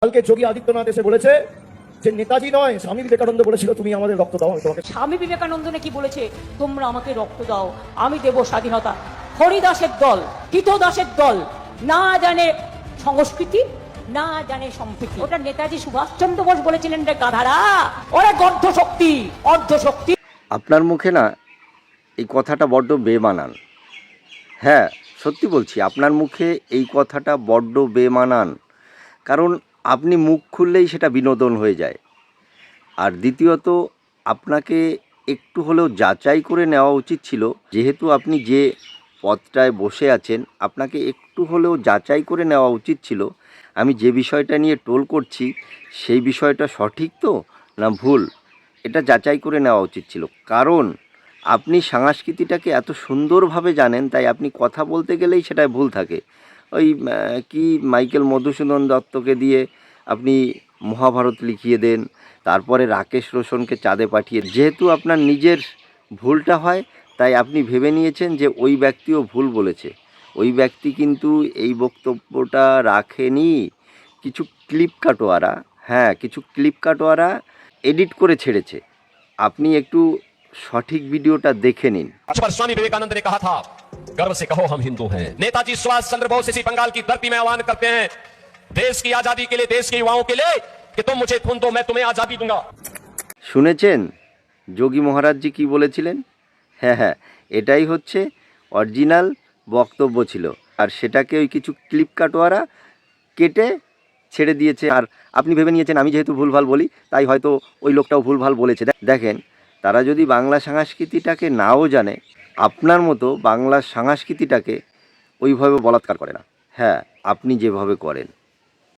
কালকে যোগী আদিত্যনাথ এসে বলেছে যে নেতাজি নয় স্বামী বিবেকানন্দ বলেছিল তুমি আমাদের রক্ত দাও, আমি তোমাকে। স্বামী বিবেকানন্দ নাকি বলেছে তোমরা আমাকে রক্ত দাও, আমি দেব স্বাধীনতা। হরিদাসের দল, কৃতদাসের দল না জানে সংস্কৃতি, না জানে সম্প্রীতি। ওটা নেতাজি সুভাষচন্দ্র বোস বলেছিলেন রে গাধারা, ওরা গর্ধ শক্তি, অর্ধ শক্তি। আপনার মুখে না এই কথাটা বড্ড বেমানান। হ্যাঁ, সত্যি বলছি, আপনার মুখে এই কথাটা বড্ড বেমানান। কারণ আপনি মুখ খুললেই সেটা বিনোদন হয়ে যায়। আর দ্বিতীয়ত, আপনাকে একটু হলেও যাচাই করে নেওয়া উচিত ছিল। যেহেতু আপনি যে পদটায় বসে আছেন, আপনাকে একটু হলেও যাচাই করে নেওয়া উচিত ছিল আমি যে বিষয়টা নিয়ে টোল করছি সেই বিষয়টা সঠিক তো না ভুল, এটা যাচাই করে নেওয়া উচিত ছিল। কারণ আপনি সংস্কৃতিটাকে এত সুন্দরভাবে জানেন, তাই আপনি কথা বলতে গেলেই সেটায় ভুল থাকে। ওই কি মাইকেল মধুসূদন দত্তকে দিয়ে আপনি মহাভারত লিখিয়ে দেন, তারপরে রাকেশ রোশনকে চাঁদে পাঠিয়ে। যেহেতু আপনার নিজের ভুলটা হয়, তাই আপনি ভেবে নিয়েছেন যে ওই ব্যক্তিও ভুল বলেছে। ওই ব্যক্তি কিন্তু এই বক্তব্যটা রাখেনি। কিছু ক্লিপ কাটোয়ারা, হ্যাঁ, কিছু ক্লিপ কাটোয়ারা এডিট করে ছেড়েছে। আপনি একটু সঠিক ভিডিওটা দেখে নিন। पर स्वामी विवेकानंद ने कहा था, गर्व से कहो हम हिंदू हैं। नेताजी सुभाष चंद्र बोस इसी बंगाल की धरती में आह्वान करते हैं देश की आजादी के लिए, देश के युवाओं के लिए, कि तुम मुझे खून दो मैं तुम्हें आजादी दूंगा। শুনেছেন যোগী মহারাজজি কি বলেছিলেন? হ্যাঁ হ্যাঁ, এটাই হচ্ছে অরিজিনাল বক্তব্য ছিল। আর সেটাকে ওই কিছু ক্লিপ কাটোয়ারা কেটে ছেড়ে দিয়েছে। আর আপনি ভেবে নিয়েছেন আমি যেহেতু ভুলভাল বলি তাই হয়তো ওই লোকটাও ভুলভাল বলেছে। দেখেন, তারা যদি বাংলা সংস্কৃতিটাকে নাও জানে, আপনার মতো বাংলা সংস্কৃতিটাকে ওইভাবে বলাৎকার করে না। হ্যাঁ, আপনি যেভাবে করেন।